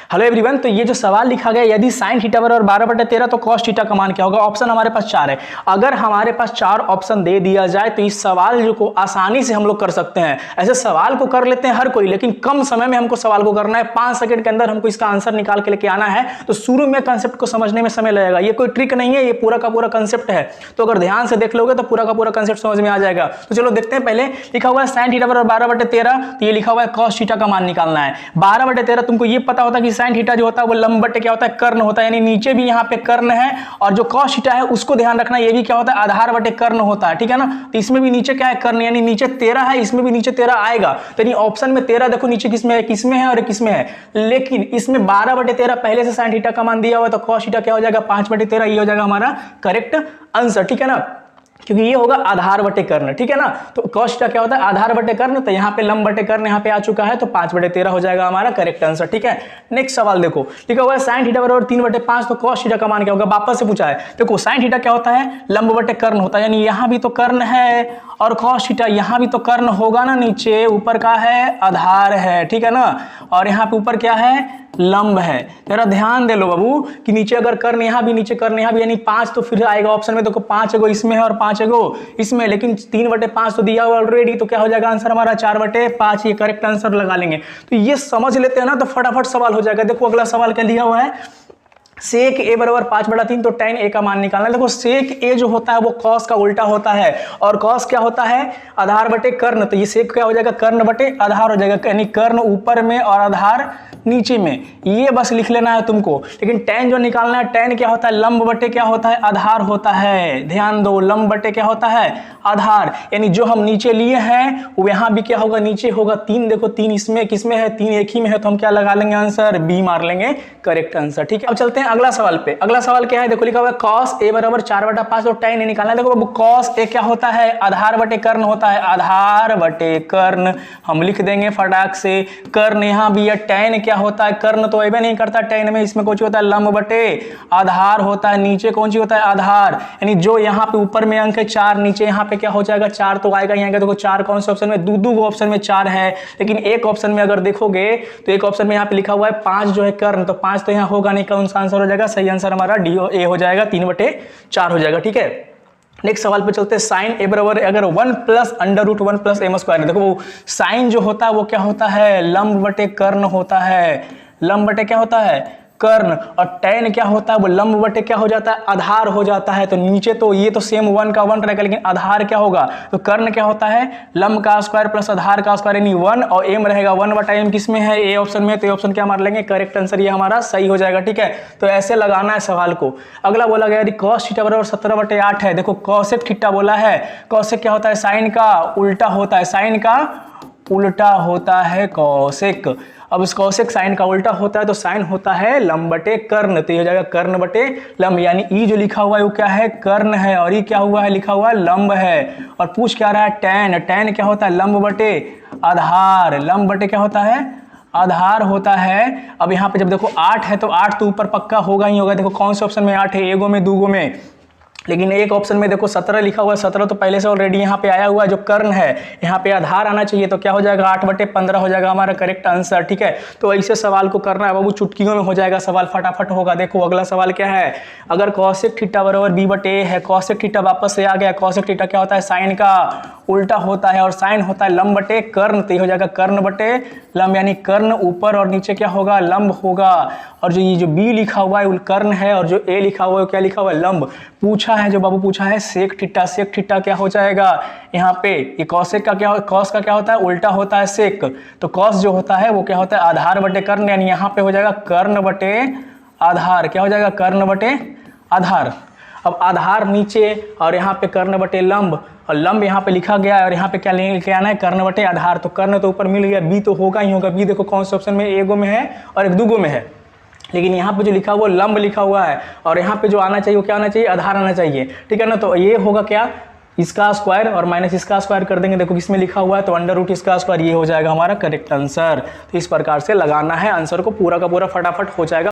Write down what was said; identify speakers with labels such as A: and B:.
A: Hello everyone, तो ये जो सवाल लिखा गया यदि साइन थीटा बराबर 12/13 तो कॉस थीटा का मान क्या होगा। ऑप्शन हमारे पास 4 है। अगर हमारे पास 4 ऑप्शन दे दिया जाए तो इस सवाल को आसानी से हम लोग कर सकते हैं। ऐसे सवाल को कर लेते हैं हर कोई, लेकिन कम समय में हमको सवाल को करना है। 5 सेकंड के अंदर हमको इसका आंसर निकाल के लेके आना है। तो शुरू में कंसेप्ट को समझने में समय लगेगा। ये कोई ट्रिक नहीं है, ये पूरा का पूरा कंसेप्ट है। तो अगर ध्यान से देख लोगे तो पूरा का पूरा कंसेप्ट समझ में आ जाएगा। तो चलो देखते हैं। पहले लिखा हुआ है साइन थीटा बराबर 12/13, तो ये लिखा हुआ है कॉस थीटा का मान निकालना है। 12/13 तुमको ये पता होता है कि साइन थीटा जो होता है वो लंब बटे क्या होता है, कर्ण होता है। यानी नीचे भी यहाँ पे कर्ण है, और जो कॉस थीटा है उसको ध्यान रखना, ये भी क्या होता है, आधार बटे कर्ण होता है। ठीक है ना। तो इसमें भी नीचे क्या है, कर्ण, यानी नीचे 13 है, इसमें भी नीचे 13 आएगा। तो ऑप्शन में 13 देखो नीचे किसमें है, किसमें है और किसमें है। लेकिन इसमें 12/13 पहले से साइन थीटा का मान दिया हुआ है, तो कॉस थीटा क्या हो जाएगा, 5/13। ये हो जाएगा हमारा करेक्ट आंसर। ठीक है ना, क्योंकि ये होगा आधार बटे कर्ण। ठीक है ना। तो कॉस थीटा क्या होता है, आधार बटे कर्ण। तो यहाँ पे लंब बटे कर्ण यहाँ पे आ चुका है, तो 5/13 हो जाएगा हमारा करेक्ट आंसर। ठीक है। नेक्स्ट सवाल देखो, लिखा हुआ है साइन थीटा बराबर 3/5, तो कॉस थीटा का मान क्या होगा। वापस से पूछा है। देखो साइन थीटा क्या होता है, लंब बटे कर्ण होता है। यानी यहाँ भी तो कर्ण है, और कॉस थीटा यहाँ भी तो कर्ण होगा ना, नीचे ऊपर का है आधार है। ठीक है ना। और यहाँ पे ऊपर क्या है, लंब है। जरा ध्यान दे लो बाबू कि नीचे अगर कर्ण यहाँ भी, नीचे कर्ण यहाँ भी, यानी 5 तो फिर आएगा ऑप्शन में। देखो 5 एगो इसमें है और 5 एगो इसमें, लेकिन 3/5 तो दिया हुआ ऑलरेडी। तो क्या हो जाएगा आंसर हमारा 4/5। ये करेक्ट आंसर लगा लेंगे। तो ये समझ लेते हैं ना तो फटाफट सवाल हो जाएगा। देखो अगला सवाल क्या दिया हुआ है, सेक ए बराबर 5/3, तो tan ए का मान निकालना है। देखो सेक ए जो होता है वो कॉस का उल्टा होता है, और कॉस क्या होता है, आधार बटे कर्ण। तो ये सेक क्या हो जाएगा, कर्ण बटे आधार हो जाएगा। यानी कर्ण ऊपर में और आधार नीचे में, ये बस लिख लेना है तुमको। लेकिन tan जो निकालना है, tan क्या होता है, लंब बटे क्या होता है, आधार होता है। ध्यान दो, लंब बटे क्या होता है, आधार। यानी जो हम नीचे लिए हैं वो यहाँ भी क्या होगा, नीचे होगा। 3 देखो, 3 इसमें किसमें है, 3 एक ही में है, तो हम क्या लगा लेंगे आंसर, बी मार लेंगे करेक्ट आंसर। ठीक है। अब चलते हैं अगला सवाल पे। अगला सवाल क्या है, देखो लिखा हुआ है कॉस ए बराबर 4/5, तो tan ए निकालना है। देखो बाबू कॉस ए क्या होता है, आधार बटे कर्ण होता है। आधार बटे कर्ण हम लिख देंगे फटाक से। कर्ण यहाँ भी है, tan क्या होता है, कर्ण तो ऐसे नहीं करता tan में, इसमें कौन सी होता है, लंब बटे आधार होता है। नीचे कौन सी होता है, आधार। यानी जो यहाँ पे ऊपर में अंक है 4, नीचे यहाँ पे क्या हो जाएगा, 4 तो आएगा यहाँ का। देखो 4 कौन से ऑप्शन में, दो ऑप्शन में 4 है, लेकिन एक ऑप्शन में अगर देखोगे तो एक ऑप्शन में यहाँ पे लिखा हुआ है 5 जो है कर्ण, तो 5 तो यहाँ होगा नहीं। कौन सा आंसर हो जाएगा, सही आंसर हमारा डी ए हो जाएगा, 3/4 हो जाएगा। ठीक है। नेक्स्ट सवाल पे चलते हैं। साइन ए बराबर अगर 1 + √1 + m²। देखो वो साइन जो होता है वो क्या होता है, लंब बटे कर्ण होता है। लंब बटे क्या होता है, कर्ण। और tan क्या होता है, वो लंब बटे क्या हो जाता है, आधार हो जाता है। तो नीचे तो ये तो सेम 1 का 1 रहेगा, लेकिन आधार क्या होगा, तो कर्ण क्या होता है, लंब का स्क्वायर प्लस आधार का स्क्वायर, यानी 1, और m रहेगा 1/m किसमें है, ए ऑप्शन में। तो ऑप्शन क्या मार लेंगे, करेक्ट आंसर ये हमारा सही हो जाएगा। ठीक है। तो ऐसे लगाना है सवाल को। अगला बोला गया यदि cos थीटा बराबर 17/8 है। देखो cosec थीटा बोला है। cosec क्या होता है, साइन का उल्टा होता है। साइन का उल्टा होता है cosec। अब इस cosec साइन का उल्टा होता है, तो साइन होता है लंब बटे कर्ण। तो ये हो जाएगा कर्ण बटे लंब। यानी ई जो लिखा हुआ है वो क्या है, कर्ण है, और ये क्या हुआ है, लिखा हुआ है लंब है। और पूछ क्या रहा है, tan क्या होता है, लंब बटे आधार। लंब बटे क्या होता है, आधार होता है। अब यहाँ पे जब देखो 8 है, तो 8 तो ऊपर पक्का होगा ही होगा। देखो कौन से ऑप्शन में 8 है, एगो में, दूगो में, लेकिन एक ऑप्शन में देखो 17 लिखा हुआ है। 17 तो पहले से ऑलरेडी यहाँ पे आया हुआ है, जो कर्ण है। यहाँ पे आधार आना चाहिए, तो क्या हो जाएगा, 8/15 हो जाएगा हमारा करेक्ट आंसर। ठीक है। तो ऐसे सवाल को करना है बाबू, चुटकियों में हो जाएगा सवाल, फटाफट होगा। देखो अगला सवाल क्या है, अगर cosec थीटा बराबर b/a है। cosec थीटा वापस से आ गया। cosec थीटा क्या होता है, साइन का उल्टा होता है, और साइन होता है लंब बटे कर्ण। तो ये हो जाएगा कर्ण बटे लंब, यानी कर्ण ऊपर और नीचे क्या होगा, लंब होगा। और जो ये जो b लिखा हुआ है वो कर्ण है, और जो a लिखा हुआ है क्या लिखा हुआ है, लंब। पूछा है जो बाबू, पूछा है सेक थीटा। सेक थीटा क्या हो जाएगा, यहाँ पे ये cosec का क्या, cos का क्या होता है, उल्टा होता है सेक। तो cos जो होता है वो क्या होता है, आधार बटे कर्ण। यानी यहाँ पे हो जाएगा कर्ण बटे आधार। क्या हो जाएगा, कर्ण बटे आधार। अब आधार नीचे और यहाँ पे कर्ण बटे लंब, और लंब यहाँ पे लिखा गया है, और यहाँ पे क्या लेके आना है, कर्ण बटे आधार। तो कर्ण तो ऊपर मिल गया, बी तो होगा ही होगा। बी देखो कौन से ऑप्शन में, एगो में है और एक दूगो में है, लेकिन यहाँ पे जो लिखा हुआ लंब लिखा हुआ है, और यहाँ पे जो आना चाहिए वो क्या आना चाहिए, आधार आना चाहिए। ठीक है ना। तो ये होगा क्या, इसका स्क्वायर और माइनस इसका स्क्वायर कर देंगे। देखो किसमें लिखा हुआ है, तो √ इसका स्क्वायर, ये हो जाएगा हमारा करेक्ट आंसर। तो इस प्रकार से लगाना है आंसर को, पूरा का पूरा फटाफट हो जाएगा।